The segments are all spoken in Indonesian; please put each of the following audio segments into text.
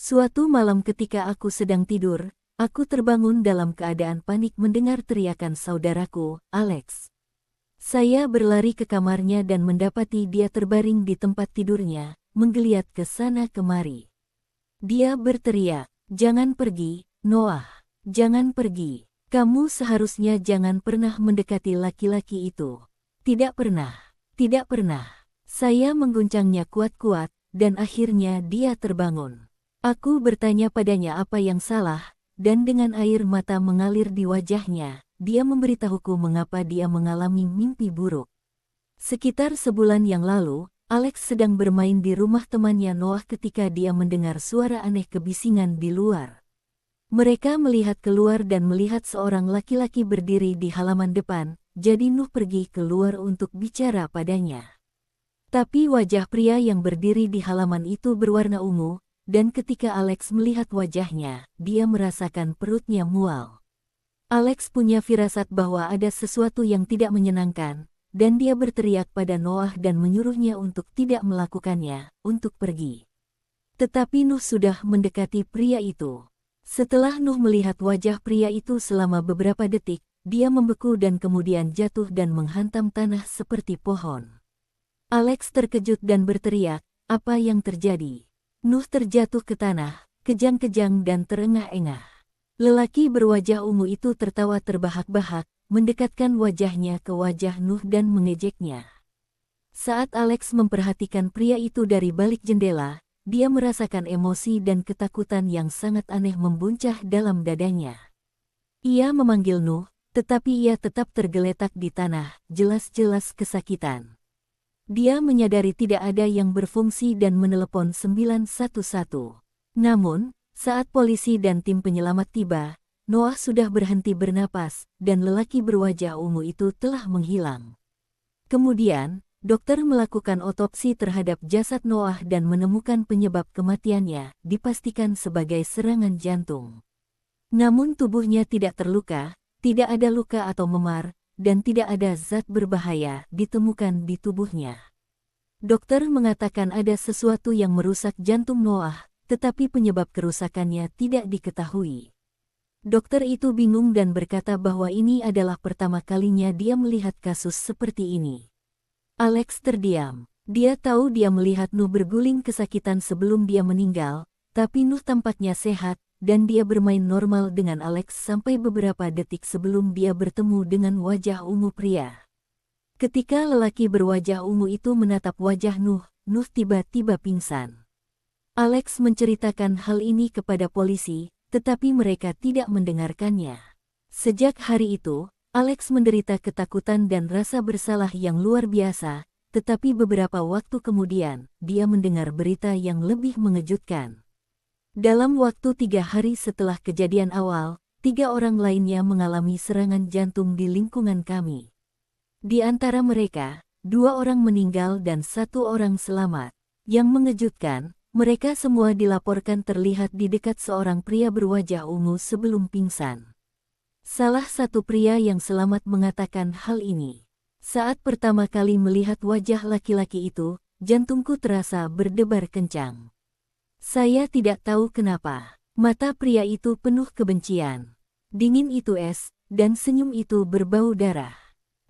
Suatu malam ketika aku sedang tidur, aku terbangun dalam keadaan panik mendengar teriakan saudaraku, Alex. Saya berlari ke kamarnya dan mendapati dia terbaring di tempat tidurnya, menggeliat ke sana kemari. Dia berteriak, "Jangan pergi, Noah. Jangan pergi. Kamu seharusnya jangan pernah mendekati laki-laki itu." "Tidak pernah. Tidak pernah." Saya mengguncangnya kuat-kuat, dan akhirnya dia terbangun. Aku bertanya padanya apa yang salah, dan dengan air mata mengalir di wajahnya, dia memberitahuku mengapa dia mengalami mimpi buruk. Sekitar sebulan yang lalu, Alex sedang bermain di rumah temannya Noah ketika dia mendengar suara aneh kebisingan di luar. Mereka melihat keluar dan melihat seorang laki-laki berdiri di halaman depan, jadi Nuh pergi keluar untuk bicara padanya. Tapi wajah pria yang berdiri di halaman itu berwarna ungu, dan ketika Alex melihat wajahnya, dia merasakan perutnya mual. Alex punya firasat bahwa ada sesuatu yang tidak menyenangkan, dan dia berteriak pada Noah dan menyuruhnya untuk tidak melakukannya, untuk pergi. Tetapi Nuh sudah mendekati pria itu. Setelah Nuh melihat wajah pria itu selama beberapa detik, dia membeku dan kemudian jatuh dan menghantam tanah seperti pohon. Alex terkejut dan berteriak, "Apa yang terjadi?" Nuh terjatuh ke tanah, kejang-kejang dan terengah-engah. Lelaki berwajah ungu itu tertawa terbahak-bahak, mendekatkan wajahnya ke wajah Nuh dan mengejeknya. Saat Alex memperhatikan pria itu dari balik jendela, dia merasakan emosi dan ketakutan yang sangat aneh membuncah dalam dadanya. Ia memanggil Nuh, tetapi ia tetap tergeletak di tanah, jelas-jelas kesakitan. Dia menyadari tidak ada yang berfungsi dan menelepon 911. Namun, saat polisi dan tim penyelamat tiba, Noah sudah berhenti bernapas, dan lelaki berwajah ungu itu telah menghilang. Kemudian, dokter melakukan otopsi terhadap jasad Noah dan menemukan penyebab kematiannya, dipastikan sebagai serangan jantung. Namun tubuhnya tidak terluka, tidak ada luka atau memar, dan tidak ada zat berbahaya ditemukan di tubuhnya. Dokter mengatakan ada sesuatu yang merusak jantung Noah, tetapi penyebab kerusakannya tidak diketahui. Dokter itu bingung dan berkata bahwa ini adalah pertama kalinya dia melihat kasus seperti ini. Alex terdiam. Dia tahu dia melihat Nuh berguling kesakitan sebelum dia meninggal, tapi Nuh tampaknya sehat, dan dia bermain normal dengan Alex sampai beberapa detik sebelum dia bertemu dengan wajah ungu pria. Ketika lelaki berwajah ungu itu menatap wajah Nuh, Nuh tiba-tiba pingsan. Alex menceritakan hal ini kepada polisi, tetapi mereka tidak mendengarkannya. Sejak hari itu, Alex menderita ketakutan dan rasa bersalah yang luar biasa, tetapi beberapa waktu kemudian, dia mendengar berita yang lebih mengejutkan. Dalam waktu 3 hari setelah kejadian awal, 3 orang lainnya mengalami serangan jantung di lingkungan kami. Di antara mereka, 2 orang meninggal dan 1 orang selamat. Yang mengejutkan, mereka semua dilaporkan terlihat di dekat seorang pria berwajah ungu sebelum pingsan. Salah satu pria yang selamat mengatakan hal ini. "Saat pertama kali melihat wajah laki-laki itu, jantungku terasa berdebar kencang. Saya tidak tahu kenapa. Mata pria itu penuh kebencian. Dingin itu es, dan senyum itu berbau darah.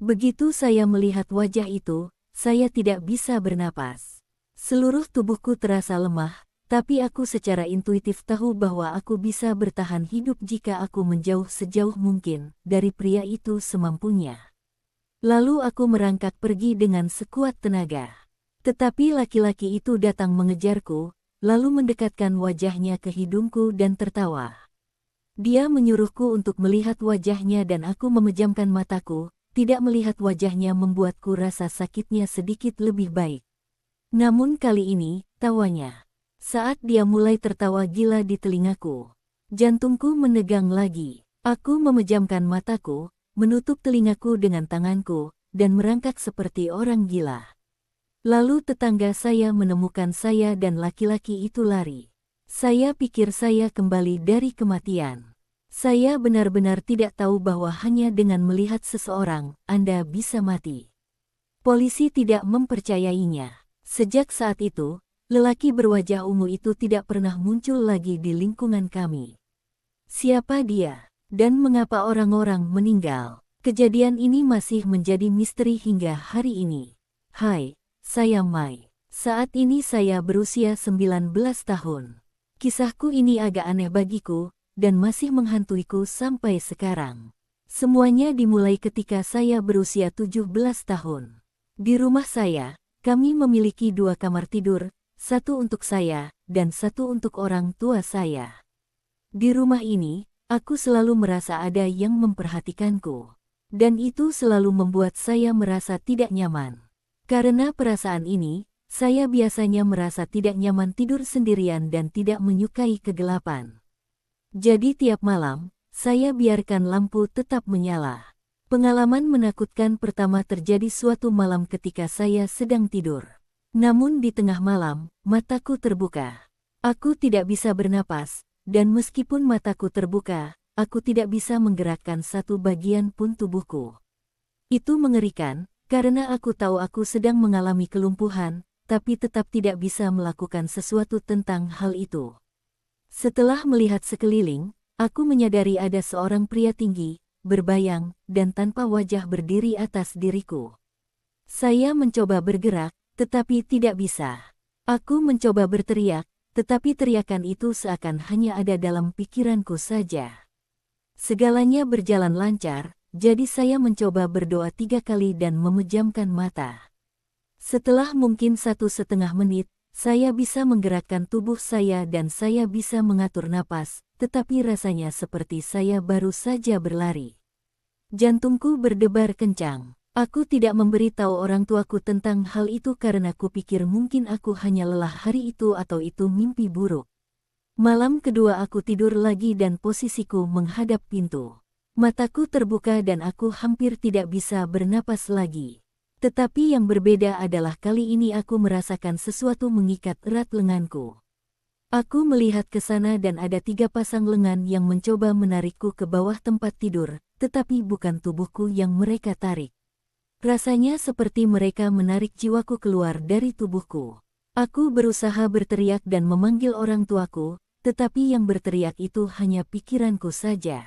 Begitu saya melihat wajah itu, saya tidak bisa bernapas. Seluruh tubuhku terasa lemah, tapi aku secara intuitif tahu bahwa aku bisa bertahan hidup jika aku menjauh sejauh mungkin dari pria itu semampunya. Lalu aku merangkak pergi dengan sekuat tenaga. Tetapi laki-laki itu datang mengejarku, lalu mendekatkan wajahnya ke hidungku dan tertawa. Dia menyuruhku untuk melihat wajahnya dan aku memejamkan mataku, tidak melihat wajahnya membuatku rasa sakitnya sedikit lebih baik. Namun kali ini, tawanya. Saat dia mulai tertawa gila di telingaku, jantungku menegang lagi. Aku memejamkan mataku, menutup telingaku dengan tanganku, dan merangkak seperti orang gila. Lalu tetangga saya menemukan saya dan laki-laki itu lari. Saya pikir saya kembali dari kematian. Saya benar-benar tidak tahu bahwa hanya dengan melihat seseorang, Anda bisa mati. Polisi tidak mempercayainya. Sejak saat itu, Lelaki berwajah ungu itu tidak pernah muncul lagi di lingkungan kami. Siapa dia? Dan mengapa orang-orang meninggal? Kejadian ini masih menjadi misteri hingga hari ini. Hai, saya Mai. Saat ini saya berusia 19 tahun. Kisahku ini agak aneh bagiku, dan masih menghantuiku sampai sekarang. Semuanya dimulai ketika saya berusia 17 tahun. Di rumah saya, kami memiliki 2 kamar tidur, satu untuk saya, dan satu untuk orang tua saya. Di rumah ini, aku selalu merasa ada yang memperhatikanku. Dan itu selalu membuat saya merasa tidak nyaman. Karena perasaan ini, saya biasanya merasa tidak nyaman tidur sendirian dan tidak menyukai kegelapan. Jadi tiap malam, saya biarkan lampu tetap menyala. Pengalaman menakutkan pertama terjadi suatu malam ketika saya sedang tidur. Namun di tengah malam, mataku terbuka. Aku tidak bisa bernapas, dan meskipun mataku terbuka, aku tidak bisa menggerakkan satu bagian pun tubuhku. Itu mengerikan, karena aku tahu aku sedang mengalami kelumpuhan, tapi tetap tidak bisa melakukan sesuatu tentang hal itu. Setelah melihat sekeliling, aku menyadari ada seorang pria tinggi, berbayang, dan tanpa wajah berdiri atas diriku. Saya mencoba bergerak, tetapi tidak bisa. Aku mencoba berteriak, tetapi teriakan itu seakan hanya ada dalam pikiranku saja. Segalanya berjalan lancar, jadi saya mencoba berdoa 3 kali dan memejamkan mata. Setelah mungkin 1,5 menit, saya bisa menggerakkan tubuh saya dan saya bisa mengatur napas, tetapi rasanya seperti saya baru saja berlari. Jantungku berdebar kencang. Aku tidak memberitahu orang tuaku tentang hal itu karena kupikir mungkin aku hanya lelah hari itu atau itu mimpi buruk. Malam kedua aku tidur lagi dan posisiku menghadap pintu. Mataku terbuka dan aku hampir tidak bisa bernapas lagi. Tetapi yang berbeda adalah kali ini aku merasakan sesuatu mengikat erat lenganku. Aku melihat ke sana dan ada 3 pasang lengan yang mencoba menarikku ke bawah tempat tidur, tetapi bukan tubuhku yang mereka tarik. Rasanya seperti mereka menarik jiwaku keluar dari tubuhku. Aku berusaha berteriak dan memanggil orang tuaku, tetapi yang berteriak itu hanya pikiranku saja.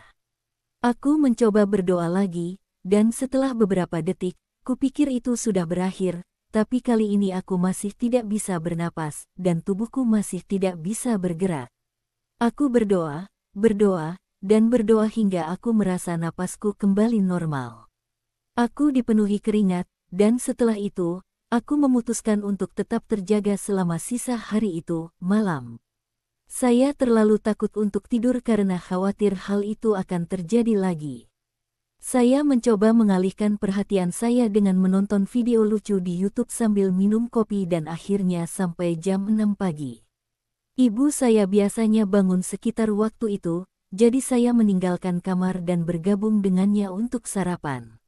Aku mencoba berdoa lagi, dan setelah beberapa detik, kupikir itu sudah berakhir, tapi kali ini aku masih tidak bisa bernapas, dan tubuhku masih tidak bisa bergerak. Aku berdoa, dan berdoa hingga aku merasa napasku kembali normal. Aku dipenuhi keringat, dan setelah itu, aku memutuskan untuk tetap terjaga selama sisa hari itu, malam. Saya terlalu takut untuk tidur karena khawatir hal itu akan terjadi lagi. Saya mencoba mengalihkan perhatian saya dengan menonton video lucu di YouTube sambil minum kopi dan akhirnya sampai jam 6 pagi. Ibu saya biasanya bangun sekitar waktu itu, jadi saya meninggalkan kamar dan bergabung dengannya untuk sarapan.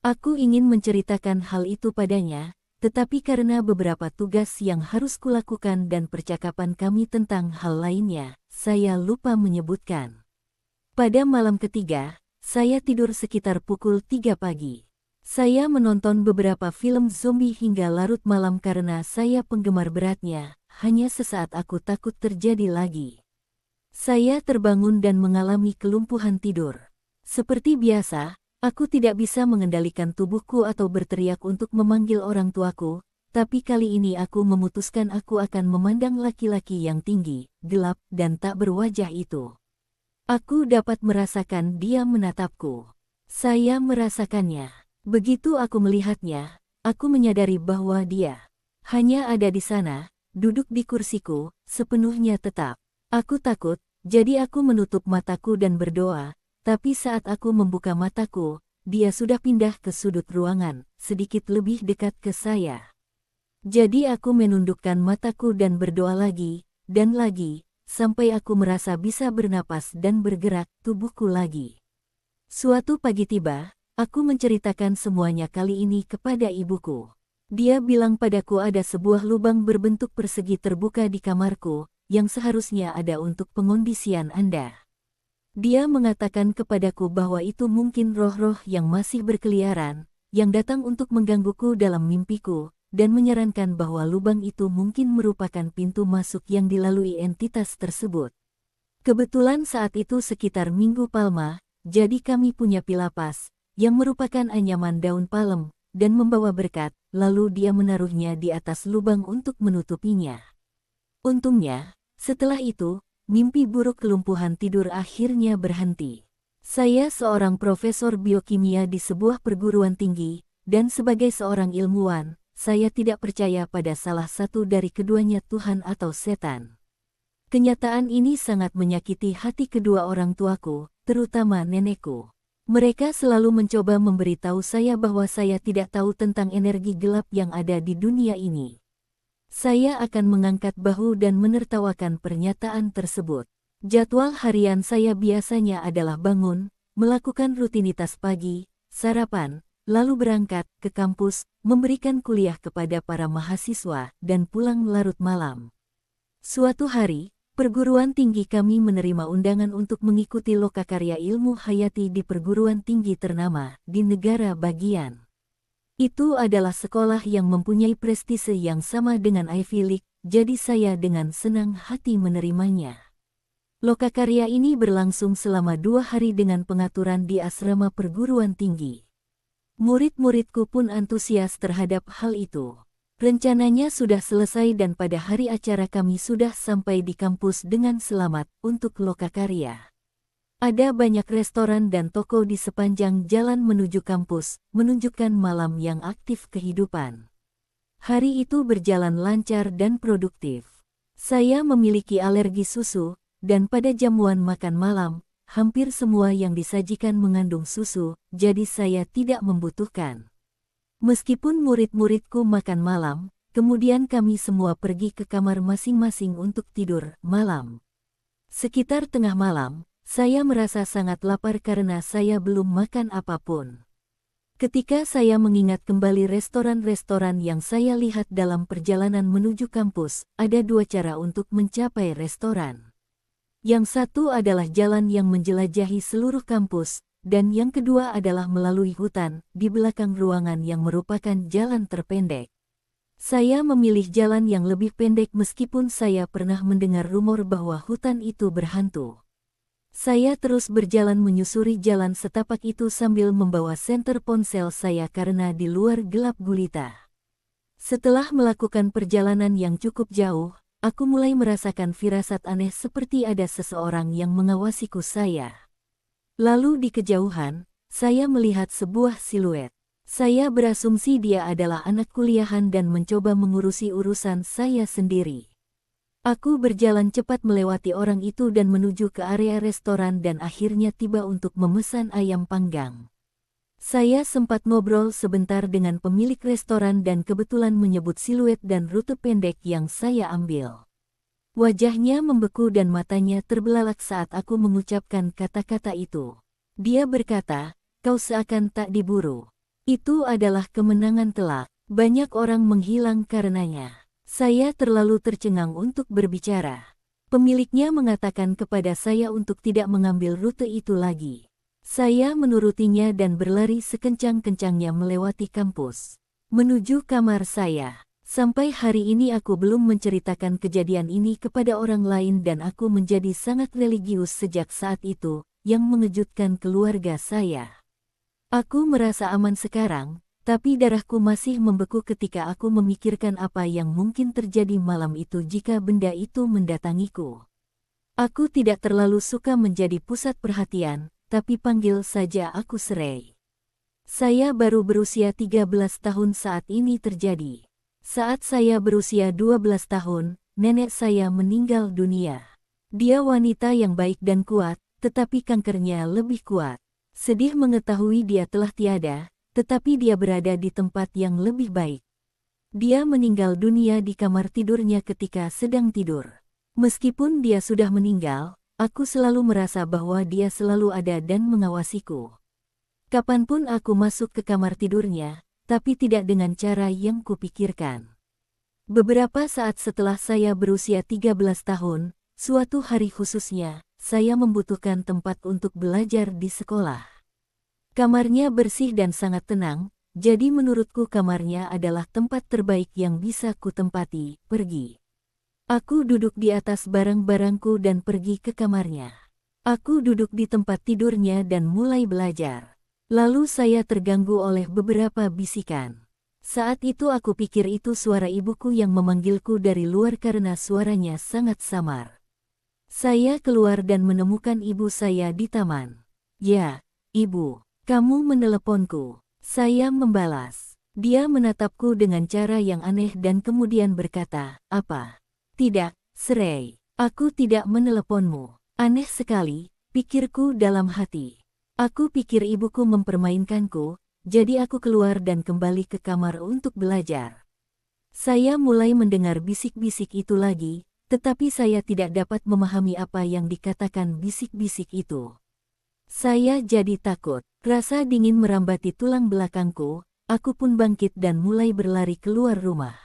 Aku ingin menceritakan hal itu padanya, tetapi karena beberapa tugas yang harus kulakukan dan percakapan kami tentang hal lainnya, saya lupa menyebutkan. Pada malam ketiga, saya tidur sekitar pukul 3 pagi. Saya menonton beberapa film zombie hingga larut malam karena saya penggemar beratnya, hanya sesaat aku takut terjadi lagi. Saya terbangun dan mengalami kelumpuhan tidur. Seperti biasa, aku tidak bisa mengendalikan tubuhku atau berteriak untuk memanggil orang tuaku, tapi kali ini aku memutuskan aku akan memandang laki-laki yang tinggi, gelap, dan tak berwajah itu. Aku dapat merasakan dia menatapku. Saya merasakannya. Begitu aku melihatnya, aku menyadari bahwa dia hanya ada di sana, duduk di kursiku, sepenuhnya tetap. Aku takut, jadi aku menutup mataku dan berdoa, tapi saat aku membuka mataku, dia sudah pindah ke sudut ruangan, sedikit lebih dekat ke saya. Jadi aku menundukkan mataku dan berdoa lagi, dan lagi, sampai aku merasa bisa bernapas dan bergerak tubuhku lagi. Suatu pagi tiba, aku menceritakan semuanya kali ini kepada ibuku. Dia bilang padaku ada sebuah lubang berbentuk persegi terbuka di kamarku, yang seharusnya ada untuk pengondisian Anda. Dia mengatakan kepadaku bahwa itu mungkin roh-roh yang masih berkeliaran, yang datang untuk menggangguku dalam mimpiku, dan menyarankan bahwa lubang itu mungkin merupakan pintu masuk yang dilalui entitas tersebut. Kebetulan saat itu sekitar Minggu Palma, jadi kami punya pilapas, yang merupakan anyaman daun palem, dan membawa berkat, lalu dia menaruhnya di atas lubang untuk menutupinya. Untungnya, setelah itu, mimpi buruk kelumpuhan tidur akhirnya berhenti. Saya seorang profesor biokimia di sebuah perguruan tinggi, dan sebagai seorang ilmuwan, saya tidak percaya pada salah satu dari keduanya, Tuhan atau setan. Kenyataan ini sangat menyakiti hati kedua orang tuaku, terutama nenekku. Mereka selalu mencoba memberitahu saya bahwa saya tidak tahu tentang energi gelap yang ada di dunia ini. Saya akan mengangkat bahu dan menertawakan pernyataan tersebut. Jadwal harian saya biasanya adalah bangun, melakukan rutinitas pagi, sarapan, lalu berangkat ke kampus, memberikan kuliah kepada para mahasiswa, dan pulang larut malam. Suatu hari, perguruan tinggi kami menerima undangan untuk mengikuti lokakarya ilmu hayati di perguruan tinggi ternama di negara bagian. Itu adalah sekolah yang mempunyai prestise yang sama dengan Ivy League, jadi saya dengan senang hati menerimanya. Lokakarya ini berlangsung selama 2 hari dengan pengaturan di asrama perguruan tinggi. Murid-muridku pun antusias terhadap hal itu. Rencananya sudah selesai dan pada hari acara kami sudah sampai di kampus dengan selamat untuk lokakarya. Ada banyak restoran dan toko di sepanjang jalan menuju kampus, menunjukkan malam yang aktif kehidupan. Hari itu berjalan lancar dan produktif. Saya memiliki alergi susu, dan pada jamuan makan malam, hampir semua yang disajikan mengandung susu, jadi saya tidak membutuhkan. Meskipun murid-muridku makan malam, kemudian kami semua pergi ke kamar masing-masing untuk tidur malam. Sekitar tengah malam, saya merasa sangat lapar karena saya belum makan apapun. Ketika saya mengingat kembali restoran-restoran yang saya lihat dalam perjalanan menuju kampus, ada 2 cara untuk mencapai restoran. Yang satu adalah jalan yang menjelajahi seluruh kampus, dan yang kedua adalah melalui hutan di belakang ruangan yang merupakan jalan terpendek. Saya memilih jalan yang lebih pendek meskipun saya pernah mendengar rumor bahwa hutan itu berhantu. Saya terus berjalan menyusuri jalan setapak itu sambil membawa senter ponsel saya karena di luar gelap gulita. Setelah melakukan perjalanan yang cukup jauh, aku mulai merasakan firasat aneh seperti ada seseorang yang mengawasiku saya. Lalu di kejauhan, saya melihat sebuah siluet. Saya berasumsi dia adalah anak kuliahan dan mencoba mengurusi urusan saya sendiri. Aku berjalan cepat melewati orang itu dan menuju ke area restoran dan akhirnya tiba untuk memesan ayam panggang. Saya sempat ngobrol sebentar dengan pemilik restoran dan kebetulan menyebut siluet dan rute pendek yang saya ambil. Wajahnya membeku dan matanya terbelalak saat aku mengucapkan kata-kata itu. Dia berkata, "Kau seakan tak diburu." Itu adalah kemenangan telak. Banyak orang menghilang karenanya. Saya terlalu tercengang untuk berbicara. Pemiliknya mengatakan kepada saya untuk tidak mengambil rute itu lagi. Saya menurutinya dan berlari sekencang-kencangnya melewati kampus, menuju kamar saya. Sampai hari ini aku belum menceritakan kejadian ini kepada orang lain dan aku menjadi sangat religius sejak saat itu, yang mengejutkan keluarga saya. Aku merasa aman sekarang, tapi darahku masih membeku ketika aku memikirkan apa yang mungkin terjadi malam itu jika benda itu mendatangiku. Aku tidak terlalu suka menjadi pusat perhatian, tapi panggil saja aku Serei. Saya baru berusia 13 tahun saat ini terjadi. Saat saya berusia 12 tahun, nenek saya meninggal dunia. Dia wanita yang baik dan kuat, tetapi kankernya lebih kuat. Sedih mengetahui dia telah tiada, tetapi dia berada di tempat yang lebih baik. Dia meninggal dunia di kamar tidurnya ketika sedang tidur. Meskipun dia sudah meninggal, aku selalu merasa bahwa dia selalu ada dan mengawasiku. Kapanpun aku masuk ke kamar tidurnya, tapi tidak dengan cara yang kupikirkan. Beberapa saat setelah saya berusia 13 tahun, suatu hari khususnya, saya membutuhkan tempat untuk belajar di sekolah. Kamarnya bersih dan sangat tenang, jadi menurutku kamarnya adalah tempat terbaik yang bisa ku tempati. Pergi. Aku duduk di atas barang-barangku dan pergi ke kamarnya. Aku duduk di tempat tidurnya dan mulai belajar. Lalu saya terganggu oleh beberapa bisikan. Saat itu aku pikir itu suara ibuku yang memanggilku dari luar karena suaranya sangat samar. Saya keluar dan menemukan ibu saya di taman. Ya, ibu, kamu meneleponku. Saya membalas. Dia menatapku dengan cara yang aneh dan kemudian berkata, apa? Tidak, Srey, aku tidak meneleponmu. Aneh sekali, pikirku dalam hati. Aku pikir ibuku mempermainkanku, jadi aku keluar dan kembali ke kamar untuk belajar. Saya mulai mendengar bisik-bisik itu lagi, tetapi saya tidak dapat memahami apa yang dikatakan bisik-bisik itu. Saya jadi takut, rasa dingin merambati tulang belakangku, aku pun bangkit dan mulai berlari keluar rumah.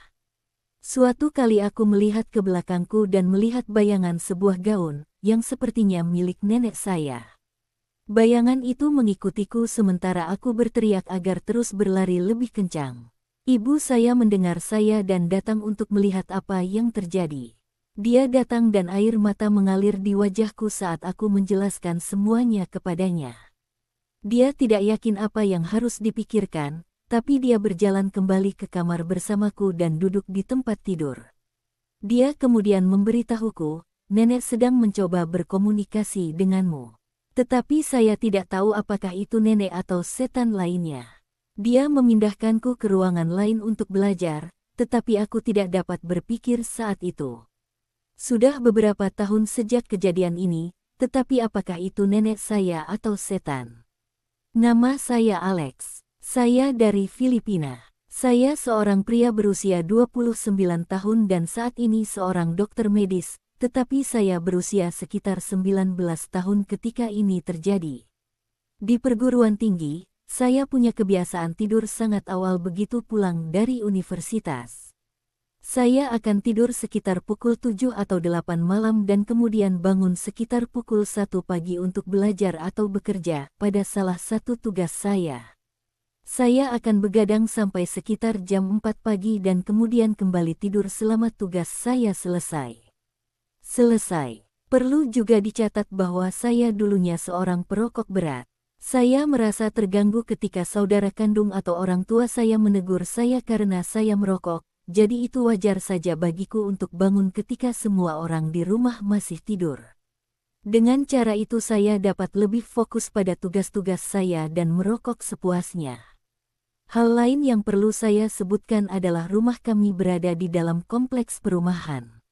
Suatu kali aku melihat ke belakangku dan melihat bayangan sebuah gaun, yang sepertinya milik nenek saya. Bayangan itu mengikutiku sementara aku berteriak agar terus berlari lebih kencang. Ibu saya mendengar saya dan datang untuk melihat apa yang terjadi. Dia datang dan air mata mengalir di wajahku saat aku menjelaskan semuanya kepadanya. Dia tidak yakin apa yang harus dipikirkan, tapi dia berjalan kembali ke kamar bersamaku dan duduk di tempat tidur. Dia kemudian memberitahuku, nenek sedang mencoba berkomunikasi denganmu. Tetapi saya tidak tahu apakah itu nenek atau setan lainnya. Dia memindahkanku ke ruangan lain untuk belajar, tetapi aku tidak dapat berpikir saat itu. Sudah beberapa tahun sejak kejadian ini, tetapi apakah itu nenek saya atau setan? Nama saya Alex. Saya dari Filipina. Saya seorang pria berusia 29 tahun dan saat ini seorang dokter medis, tetapi saya berusia sekitar 19 tahun ketika ini terjadi. Di perguruan tinggi, saya punya kebiasaan tidur sangat awal begitu pulang dari universitas. Saya akan tidur sekitar pukul 7 atau 8 malam dan kemudian bangun sekitar pukul 1 pagi untuk belajar atau bekerja pada salah satu tugas saya. Saya akan begadang sampai sekitar jam 4 pagi dan kemudian kembali tidur selama tugas saya selesai. Perlu juga dicatat bahwa saya dulunya seorang perokok berat. Saya merasa terganggu ketika saudara kandung atau orang tua saya menegur saya karena saya merokok, jadi itu wajar saja bagiku untuk bangun ketika semua orang di rumah masih tidur. Dengan cara itu saya dapat lebih fokus pada tugas-tugas saya dan merokok sepuasnya. Hal lain yang perlu saya sebutkan adalah rumah kami berada di dalam kompleks perumahan.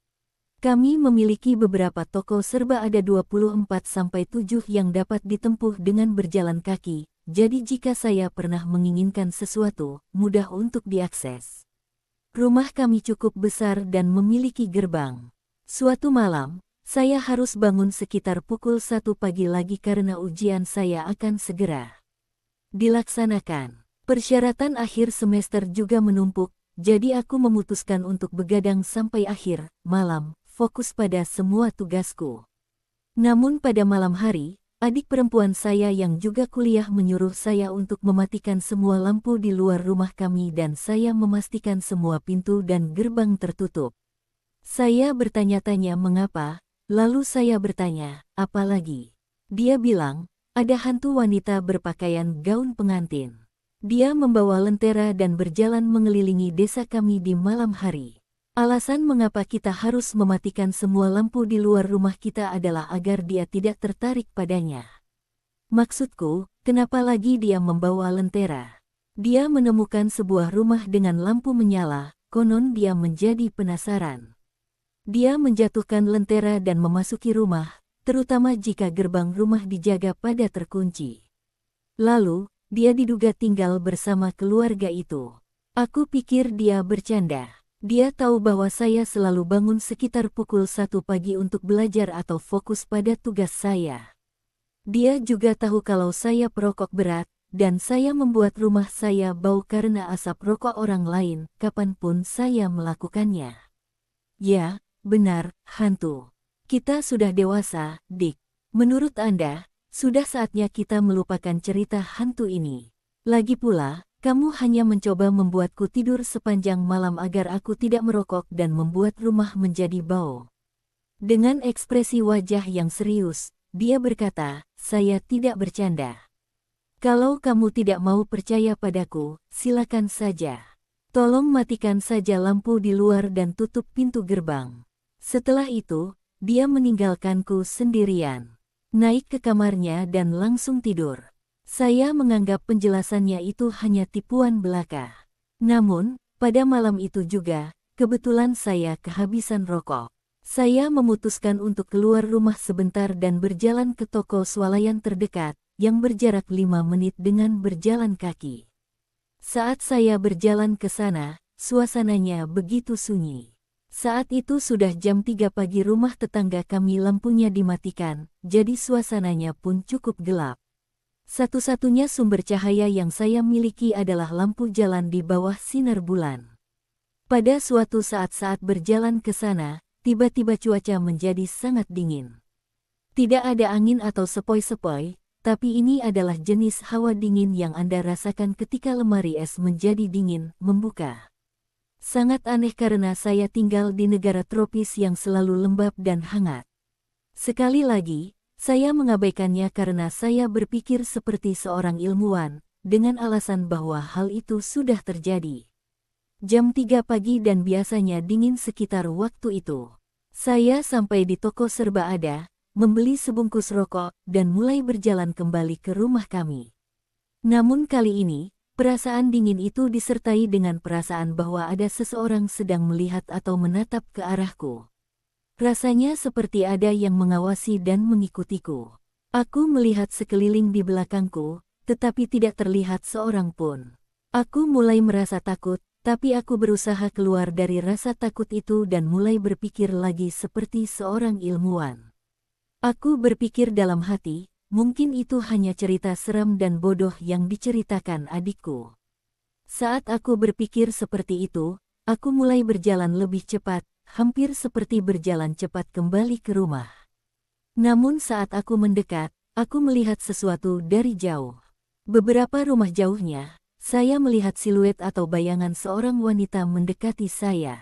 Kami memiliki beberapa toko serba ada 24-7 yang dapat ditempuh dengan berjalan kaki, jadi jika saya pernah menginginkan sesuatu, mudah untuk diakses. Rumah kami cukup besar dan memiliki gerbang. Suatu malam, saya harus bangun sekitar pukul 1 pagi lagi karena ujian saya akan segera dilaksanakan. Persyaratan akhir semester juga menumpuk, jadi aku memutuskan untuk begadang sampai akhir malam, fokus pada semua tugasku. Namun pada malam hari, adik perempuan saya yang juga kuliah menyuruh saya untuk mematikan semua lampu di luar rumah kami dan saya memastikan semua pintu dan gerbang tertutup. Saya bertanya-tanya mengapa, lalu saya bertanya, apa lagi? Dia bilang, ada hantu wanita berpakaian gaun pengantin. Dia membawa lentera dan berjalan mengelilingi desa kami di malam hari. Alasan mengapa kita harus mematikan semua lampu di luar rumah kita adalah agar dia tidak tertarik padanya. Maksudku, kenapa lagi dia membawa lentera? Dia menemukan sebuah rumah dengan lampu menyala, konon dia menjadi penasaran. Dia menjatuhkan lentera dan memasuki rumah, terutama jika gerbang rumah dijaga pada terkunci. Lalu, dia diduga tinggal bersama keluarga itu. Aku pikir dia bercanda. Dia tahu bahwa saya selalu bangun sekitar pukul 1 pagi untuk belajar atau fokus pada tugas saya. Dia juga tahu kalau saya perokok berat, dan saya membuat rumah saya bau karena asap rokok orang lain, kapanpun saya melakukannya. Ya, benar, hantu. Kita sudah dewasa, Dick. Menurut Anda, sudah saatnya kita melupakan cerita hantu ini. Lagi pula, Kamu hanya mencoba membuatku tidur sepanjang malam agar aku tidak merokok dan membuat rumah menjadi bau. Dengan ekspresi wajah yang serius, dia berkata, saya tidak bercanda. Kalau kamu tidak mau percaya padaku, silakan saja. Tolong matikan saja lampu di luar dan tutup pintu gerbang. Setelah itu, dia meninggalkanku sendirian. Naik ke kamarnya dan langsung tidur. Saya menganggap penjelasannya itu hanya tipuan belaka. Namun, pada malam itu juga, kebetulan saya kehabisan rokok. Saya memutuskan untuk keluar rumah sebentar dan berjalan ke toko swalayan terdekat, yang berjarak 5 menit dengan berjalan kaki. Saat saya berjalan ke sana, suasananya begitu sunyi. Saat itu sudah jam 3 pagi, rumah tetangga kami lampunya dimatikan, jadi suasananya pun cukup gelap. Satu-satunya sumber cahaya yang saya miliki adalah lampu jalan di bawah sinar bulan. Pada suatu saat berjalan ke sana, tiba-tiba cuaca menjadi sangat dingin. Tidak ada angin atau sepoi-sepoi, tapi ini adalah jenis hawa dingin yang Anda rasakan ketika lemari es menjadi dingin, membuka. Sangat aneh karena saya tinggal di negara tropis yang selalu lembab dan hangat. Sekali lagi, saya mengabaikannya karena saya berpikir seperti seorang ilmuwan, dengan alasan bahwa hal itu sudah terjadi. Jam 3 pagi dan biasanya dingin sekitar waktu itu. Saya sampai di toko serba ada, membeli sebungkus rokok, dan mulai berjalan kembali ke rumah kami. Namun kali ini, perasaan dingin itu disertai dengan perasaan bahwa ada seseorang sedang melihat atau menatap ke arahku. Rasanya seperti ada yang mengawasi dan mengikutiku. Aku melihat sekeliling di belakangku, tetapi tidak terlihat seorang pun. Aku mulai merasa takut, tapi aku berusaha keluar dari rasa takut itu dan mulai berpikir lagi seperti seorang ilmuwan. Aku berpikir dalam hati, mungkin itu hanya cerita seram dan bodoh yang diceritakan adikku. Saat aku berpikir seperti itu, aku mulai berjalan lebih cepat, hampir seperti berjalan cepat kembali ke rumah. Namun saat aku mendekat, aku melihat sesuatu dari jauh. Beberapa rumah jauhnya, saya melihat siluet atau bayangan seorang wanita mendekati saya.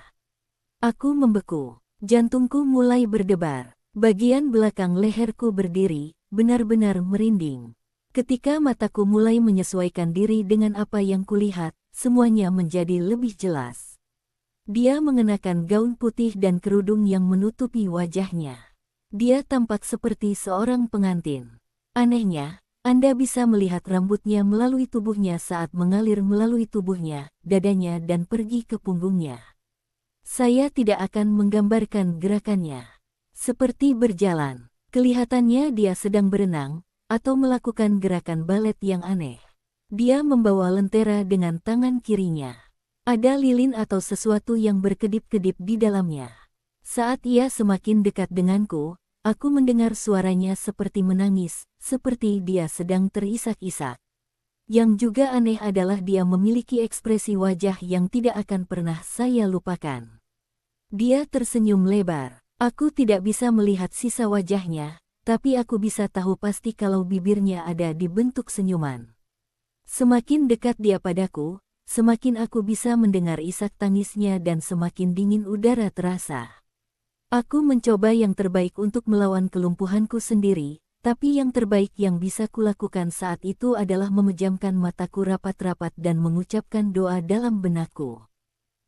Aku membeku, jantungku mulai berdebar, bagian belakang leherku berdiri, benar-benar merinding. Ketika mataku mulai menyesuaikan diri dengan apa yang kulihat, semuanya menjadi lebih jelas. Dia mengenakan gaun putih dan kerudung yang menutupi wajahnya. Dia tampak seperti seorang pengantin. Anehnya, Anda bisa melihat rambutnya melalui tubuhnya saat mengalir melalui tubuhnya, dadanya dan pergi ke punggungnya. Saya tidak akan menggambarkan gerakannya. Seperti berjalan, kelihatannya dia sedang berenang, atau melakukan gerakan balet yang aneh. Dia membawa lentera dengan tangan kirinya. Ada lilin atau sesuatu yang berkedip-kedip di dalamnya. Saat ia semakin dekat denganku, aku mendengar suaranya seperti menangis, seperti dia sedang terisak-isak. Yang juga aneh adalah dia memiliki ekspresi wajah yang tidak akan pernah saya lupakan. Dia tersenyum lebar. Aku tidak bisa melihat sisa wajahnya, tapi aku bisa tahu pasti kalau bibirnya ada di bentuk senyuman. Semakin dekat dia padaku, semakin aku bisa mendengar isak tangisnya dan semakin dingin udara terasa. Aku mencoba yang terbaik untuk melawan kelumpuhanku sendiri, tapi yang terbaik yang bisa kulakukan saat itu adalah memejamkan mataku rapat-rapat dan mengucapkan doa dalam benakku.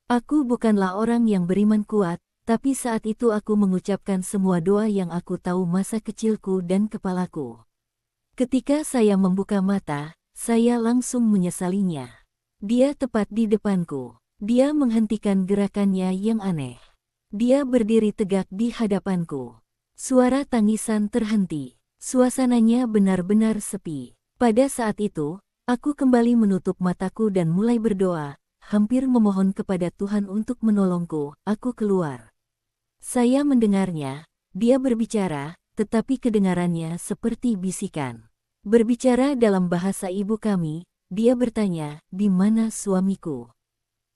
Aku bukanlah orang yang beriman kuat, tapi saat itu aku mengucapkan semua doa yang aku tahu masa kecilku dan kepalaku. Ketika saya membuka mata, saya langsung menyesalinya. Dia tepat di depanku. Dia menghentikan gerakannya yang aneh. Dia berdiri tegak di hadapanku. Suara tangisan terhenti. Suasananya benar-benar sepi. Pada saat itu, aku kembali menutup mataku dan mulai berdoa, hampir memohon kepada Tuhan untuk menolongku. Aku keluar. Saya mendengarnya, dia berbicara, tetapi kedengarannya seperti bisikan. Berbicara dalam bahasa ibu kami, dia bertanya, "Di mana suamiku?"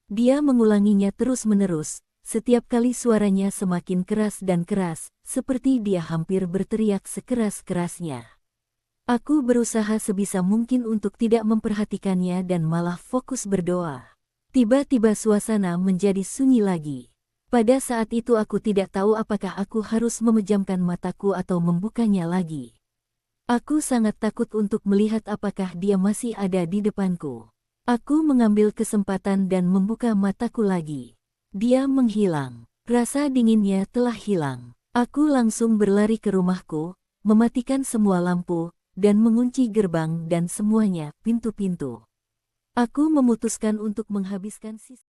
Dia mengulanginya terus-menerus. Setiap kali suaranya semakin keras dan keras, seperti dia hampir berteriak sekeras-kerasnya. Aku berusaha sebisa mungkin untuk tidak memperhatikannya dan malah fokus berdoa. Tiba-tiba suasana menjadi sunyi lagi. Pada saat itu aku tidak tahu apakah aku harus memejamkan mataku atau membukanya lagi. Aku sangat takut untuk melihat apakah dia masih ada di depanku. Aku mengambil kesempatan dan membuka mataku lagi. Dia menghilang. Rasa dinginnya telah hilang. Aku langsung berlari ke rumahku, mematikan semua lampu, dan mengunci gerbang dan semuanya pintu-pintu. Aku memutuskan untuk menghabiskan sisa